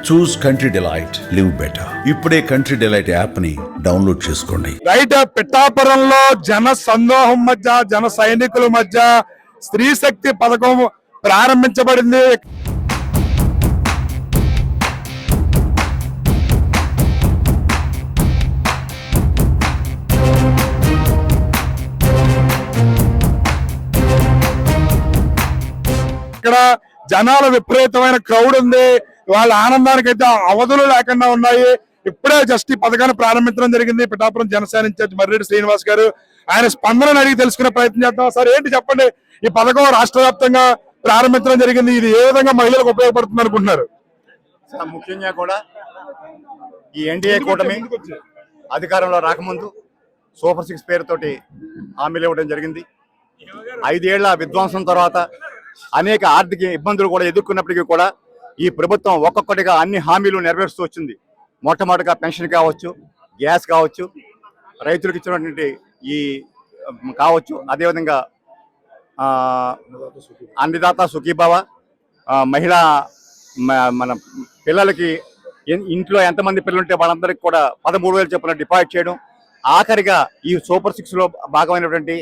చూస్ country delight, live better. ఇప్పుడే country delight app ని download చేసుకోండి. రైట్, పిఠాపురంలో జన సందోహం మధ్య, జన సైనికుల మధ్య స్త్రీ శక్తి పథకం ప్రారంభించబడింది. ఇక్కడ జనాల విపరీతమైన క్రౌడ్ ఉంది. వాళ్ళ ఆనందానికి అయితే అవధులు లేకుండా ఉన్నాయి. ఇప్పుడే జస్ట్ ఈ పథకాన్ని ప్రారంభించడం జరిగింది. పిఠాపురం జనసేన ఇన్ఛార్జ్ మర్రెడ్డి శ్రీనివాస్ గారు, ఆయన స్పందనను అడిగి తెలుసుకునే ప్రయత్నం చేద్దాం. సార్, ఏంటి చెప్పండి, ఈ పథకం రాష్ట్ర వ్యాప్తంగా ప్రారంభించడం జరిగింది, ఇది ఏ విధంగా మహిళలకు ఉపయోగపడుతుంది అనుకుంటున్నారు? ముఖ్యంగా కూడా ఈ ఎన్డీఏ కూటమి అధికారంలో రాకముందు సూపర్ 6 పేరుతోటి హామీలు ఇవ్వడం జరిగింది. 5 ఏళ్ల విధ్వంసం తర్వాత అనేక ఆర్థిక ఇబ్బందులు కూడా ఎదుర్కొన్నప్పటికీ కూడా ఈ ప్రభుత్వం ఒక్కొక్కటిగా అన్ని హామీలు నెరవేరుస్తూ వచ్చింది. మొట్టమొదటిగా పెన్షన్ కావచ్చు, గ్యాస్ కావచ్చు, రైతులకు ఇచ్చినటువంటి ఈ కావచ్చు, అదేవిధంగా అన్నదాత సుఖీభావ, మహిళా మన పిల్లలకి ఇంట్లో ఎంతమంది పిల్లలు ఉంటే వాళ్ళందరికీ కూడా 13,000 చొప్పున డిపాజిట్ చేయడం, ఆఖరిగా ఈ సూపర్ 6లో భాగమైనటువంటి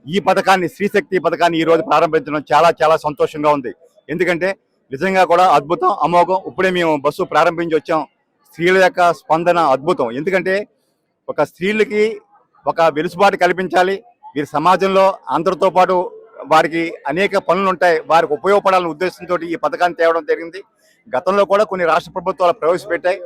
ఈ పథకాన్ని, స్త్రీశక్తి పథకాన్ని ఈ రోజు ప్రారంభించడం చాలా చాలా సంతోషంగా ఉంది. ఎందుకంటే నిజంగా కూడా అద్భుతం, అమోఘం. ఇప్పుడే మేము బస్సు ప్రారంభించి వచ్చాం. స్త్రీల యొక్క స్పందన అద్భుతం. ఎందుకంటే ఒక స్త్రీలకి ఒక వెలుసుబాటు కల్పించాలి. వీరి సమాజంలో అందరితో పాటు వారికి అనేక పనులు ఉంటాయి, వారికి ఉపయోగపడాలనే ఉద్దేశంతో ఈ పథకాన్ని తేవడం జరిగింది. గతంలో కూడా కొన్ని రాష్ట్ర ప్రభుత్వాలు ప్రవేశపెట్టాయి.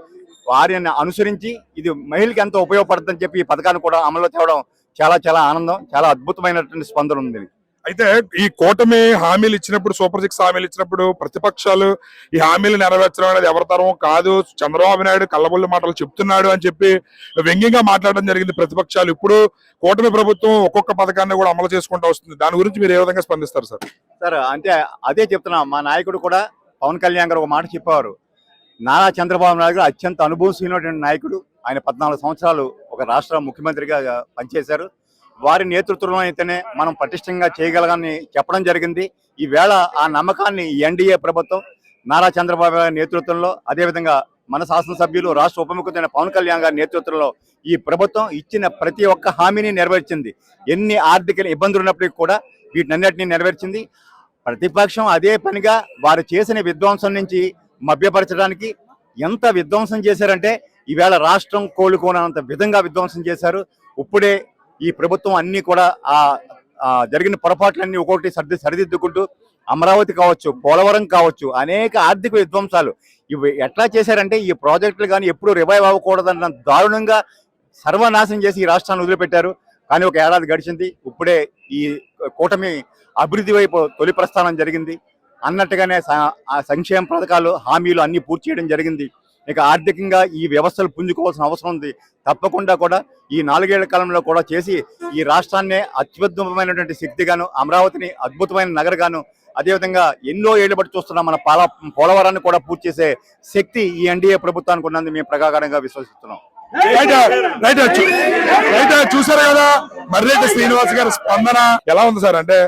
వారిని అనుసరించి ఇది మహిళకి ఎంతో ఉపయోగపడుతుందని చెప్పి ఈ పథకాన్ని కూడా అమలు తేవడం చాలా చాలా ఆనందం, చాలా అద్భుతమైనటువంటి స్పందన ఉంది. అయితే ఈ కూటమి హామీలు ఇచ్చినప్పుడు, సూపర్ 6 హామీలు ఇచ్చినప్పుడు ప్రతిపక్షాలు ఈ హామీలు నెరవేర్చడం అనేది ఎవరి తరం కాదు, చంద్రబాబు నాయుడు కళ్ళబొల్లి మాటలు చెప్తున్నాడు అని చెప్పి వ్యంగ్యంగా మాట్లాడడం జరిగింది ప్రతిపక్షాలు. ఇప్పుడు కూటమి ప్రభుత్వం ఒక్కొక్క పథకాన్ని కూడా అమలు చేసుకుంటూ వస్తుంది. దాని గురించి మీరు ఏ విధంగా స్పందిస్తారు సార్? సార్, అంటే అదే చెప్తున్నా, మా నాయకుడు కూడా పవన్ కళ్యాణ్ గారు ఒక మాట చెప్పేవారు. నారా చంద్రబాబు నాయుడు గారు అత్యంత అనుభవశీలైనటువంటి నాయకుడు. ఆయన 14 సంవత్సరాలు ఒక రాష్ట్ర ముఖ్యమంత్రిగా పనిచేశారు. వారి నేతృత్వంలో అయితేనే మనం పటిష్టంగా చేయగలగాలని చెప్పడం జరిగింది. ఈవేళ ఆ నమ్మకాన్ని ఎన్డీఏ ప్రభుత్వం నారా చంద్రబాబు గారి నేతృత్వంలో, అదేవిధంగా మన శాసనసభ్యులు రాష్ట్ర ఉప ముఖ్యమంత్రి పవన్ కళ్యాణ్ గారి నేతృత్వంలో ఈ ప్రభుత్వం ఇచ్చిన ప్రతి ఒక్క హామీని నెరవేర్చింది. ఎన్ని ఆర్థిక ఇబ్బందులు ఉన్నప్పటికీ కూడా వీటినన్నిటినీ నెరవేర్చింది. ప్రతిపక్షం అదే పనిగా వారు చేసిన విధ్వంసం నుంచి మభ్యపరచడానికి ఎంత విధ్వంసం చేశారంటే ఈవేళ రాష్ట్రం కోలుకోనంత విధంగా విధ్వంసం చేశారు. ఇప్పుడే ఈ ప్రభుత్వం అన్ని కూడా జరిగిన పొరపాట్లన్నీ ఒక్కొక్కటి సరిదిద్దుకుంటూ అమరావతి కావచ్చు, పోలవరం కావచ్చు, అనేక ఆర్థిక విధ్వంసాలు ఇవి ఎట్లా చేశారంటే ఈ ప్రాజెక్టులు కానీ ఎప్పుడు రివైవ్ అవ్వకూడదన్న దారుణంగా సర్వనాశనం చేసి ఈ రాష్ట్రాన్ని వదిలిపెట్టారు. కానీ ఒక ఏడాది గడిచింది. ఇప్పుడే ఈ కూటమి అభివృద్ధి వైపు తొలి ప్రస్థానం జరిగింది. అన్నట్టుగానే సంక్షేమ పథకాలు, హామీలు అన్ని పూర్తి చేయడం జరిగింది. ఇక ఆర్థికంగా ఈ వ్యవస్థలు పుంజుకోవాల్సిన అవసరం ఉంది. తప్పకుండా కూడా ఈ 4 ఏళ్ల కాలంలో కూడా చేసి ఈ రాష్ట్రాన్నే అత్యద్భుతమైనటువంటి శక్తిగాను, అమరావతిని అద్భుతమైన నగరగాను, అదేవిధంగా ఎన్నో ఏళ్లు బట్టి చూస్తున్న మన పోలవరాన్ని కూడా పూర్తి చేసే శక్తి ఈ ఎన్డీఏ ప్రభుత్వానికి ఉన్నది మేము ప్రగాఢంగా విశ్వసిస్తున్నాం. చూసారు కదా మర్రెడ్డి శ్రీనివాస్ గారి స్పందన ఎలా ఉంది సార్? అంటే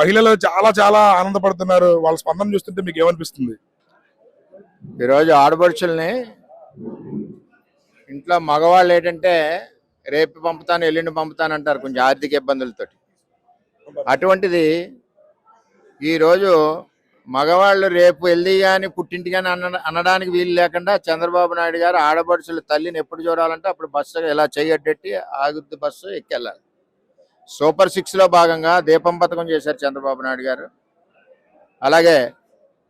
మహిళలు చాలా చాలా ఆనందపడుతున్నారు. వాళ్ళ స్పందన చూస్తుంటే మీకు ఏమనిపిస్తుంది? ఈరోజు ఆడపడుచుల్ని ఇంట్లో మగవాళ్ళు ఏంటంటే రేపు పంపుతాను, ఎల్లుండి పంపుతాను అంటారు కొంచెం ఆర్థిక ఇబ్బందులతో. అటువంటిది ఈరోజు మగవాళ్ళు రేపు వెళ్ళి కానీ పుట్టింటి కానీ అనడానికి వీలు లేకుండా చంద్రబాబు నాయుడు గారు ఆడపడుచుల తల్లిని ఎప్పుడు చూడాలంటే అప్పుడు బస్సు ఇలా చేయడ్డెట్టి ఆగుద్ది, బస్సు ఎక్కెళ్ళాలి. సూపర్ 6లో భాగంగా దీపం పథకం చేశారు చంద్రబాబు నాయుడు గారు. అలాగే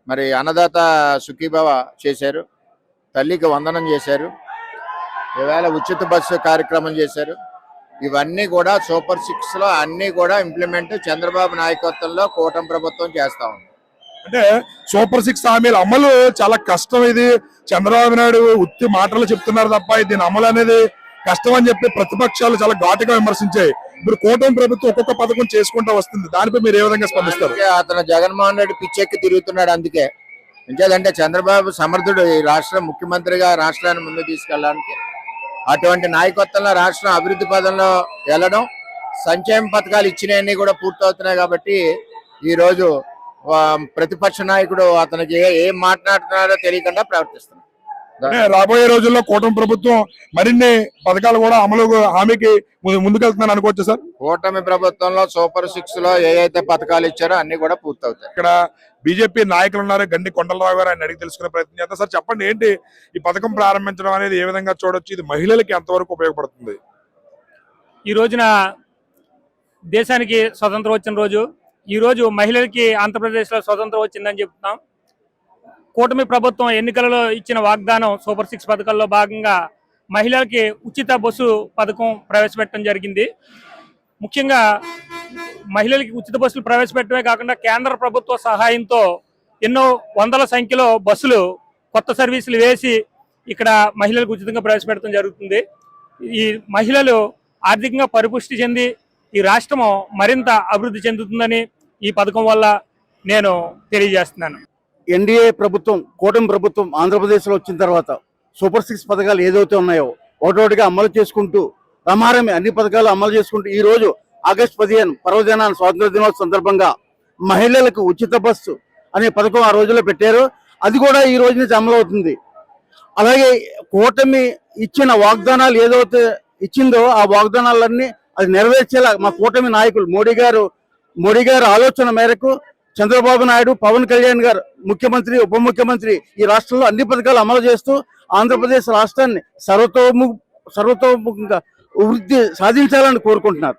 మరి అన్నదాత సుఖీభావ చేశారు, తల్లికి వందనం చేశారు, ఈవేళ ఉచిత బస్సు కార్యక్రమం చేశారు. ఇవన్నీ కూడా సూపర్ 6లో అన్నీ కూడా ఇంప్లిమెంట్ చంద్రబాబు నాయకత్వంలో కూటమి ప్రభుత్వం చేస్తా ఉంది. అంటే సూపర్ 6 హామీల అమలు చాలా కష్టం. ఇది చంద్రబాబు నాయుడు ఉత్తి మాటలు చెప్తున్నారు తప్ప దీని అమలు అనేది కష్టం అని చెప్పి ప్రతిపక్షాలు చాలా ఘాటుగా విమర్శించాయి. ఇప్పుడు కూటమి ప్రభుత్వం ఒక్కొక్క పథకం చేసుకుంటూ వస్తుంది. దానిపై మీరు ఏ విధంగా స్పందిస్తారు? అతను జగన్మోహన్ రెడ్డి పిచ్చెక్కి తిరుగుతున్నాడు. అందుకే ఇంకేదంటే చంద్రబాబు సమర్థుడు ఈ రాష్ట్ర ముఖ్యమంత్రిగా రాష్ట్రాన్ని ముందు తీసుకెళ్ళడానికి. అటువంటి నాయకత్వంలో రాష్ట్రం అభివృద్ధి పదంలో వెళ్ళడం, సంక్షేమ పథకాలు ఇచ్చినవన్నీ కూడా పూర్తవుతున్నాయి. కాబట్టి ఈరోజు ప్రతిపక్ష నాయకుడు అతనికి ఏం మాట్లాడుతున్నారో తెలియకుండా ప్రవర్తిస్తున్నారు. అంటే రాబోయే రోజుల్లో కూటమి ప్రభుత్వం మరిన్ని పథకాలు కూడా అమలు హామీకి ముందుకెళ్తుందని అనుకోవచ్చు సార్. కూటమి ప్రభుత్వంలో సూపర్ 6 లో ఏ అయితే పథకాలు ఇచ్చారో అన్ని కూడా పూర్తవుతాయి. ఇక్కడ బీజేపీ నాయకులు ఉన్నారు, గండి కొండలరావు గారు, ఆయన అడిగి తెలుసుకునే ప్రయత్నం చేద్దాం. సార్ చెప్పండి, ఏంటి ఈ పథకం ప్రారంభించడం అనేది ఏ విధంగా చూడొచ్చు, ఇది మహిళలకి ఎంతవరకు ఉపయోగపడుతుంది? ఈ రోజున దేశానికి స్వతంత్రం వచ్చిన రోజు, ఈ రోజు మహిళలకి ఆంధ్రప్రదేశ్లో స్వతంత్రం వచ్చిందని చెప్తున్నాం. కూటమి ప్రభుత్వం ఎన్నికలలో ఇచ్చిన వాగ్దానం సూపర్ 6 పథకాల్లో భాగంగా మహిళలకి ఉచిత బస్సు పథకం ప్రవేశపెట్టడం జరిగింది. ముఖ్యంగా మహిళలకి ఉచిత బస్సులు ప్రవేశపెట్టడమే కాకుండా కేంద్ర ప్రభుత్వ సహాయంతో ఎన్నో వందల సంఖ్యలో బస్సులు కొత్త సర్వీసులు వేసి ఇక్కడ మహిళలకు ఉచితంగా ప్రవేశపెట్టడం జరుగుతుంది. ఈ మహిళలు ఆర్థికంగా పరిపుష్టి చెంది ఈ రాష్ట్రం మరింత అభివృద్ధి చెందుతుందని ఈ పథకం వల్ల నేను తెలియజేస్తున్నాను. ఎన్డీఏ ప్రభుత్వం, కూటమి ప్రభుత్వం ఆంధ్రప్రదేశ్లో వచ్చిన తర్వాత సూపర్ 6 పథకాలు ఏదైతే ఉన్నాయో ఒకటోటిగా అమలు చేసుకుంటూ రమారమి అన్ని పథకాలు అమలు చేసుకుంటూ ఈ రోజు ఆగస్టు 15 పర్వదినాన్ని స్వాతంత్ర దినోత్సవం సందర్భంగా మహిళలకు ఉచిత బస్సు అనే పథకం ఆ రోజుల్లో పెట్టారు. అది కూడా ఈ రోజు నుంచి అమలు అవుతుంది. అలాగే కూటమి ఇచ్చిన వాగ్దానాలు ఏదైతే ఇచ్చిందో ఆ వాగ్దానాలన్నీ అది నెరవేర్చేలా మా కూటమి నాయకులు మోడీ గారు ఆలోచన మేరకు చంద్రబాబు నాయుడు, పవన్ కళ్యాణ్ గారు ముఖ్యమంత్రి, ఉప ముఖ్యమంత్రి ఈ రాష్ట్రంలో అన్ని పథకాలు అమలు చేస్తూ ఆంధ్రప్రదేశ్ రాష్ట్రాన్ని సర్వతోముఖంగా వృద్ధి సాధించాలని కోరుకుంటున్నారు.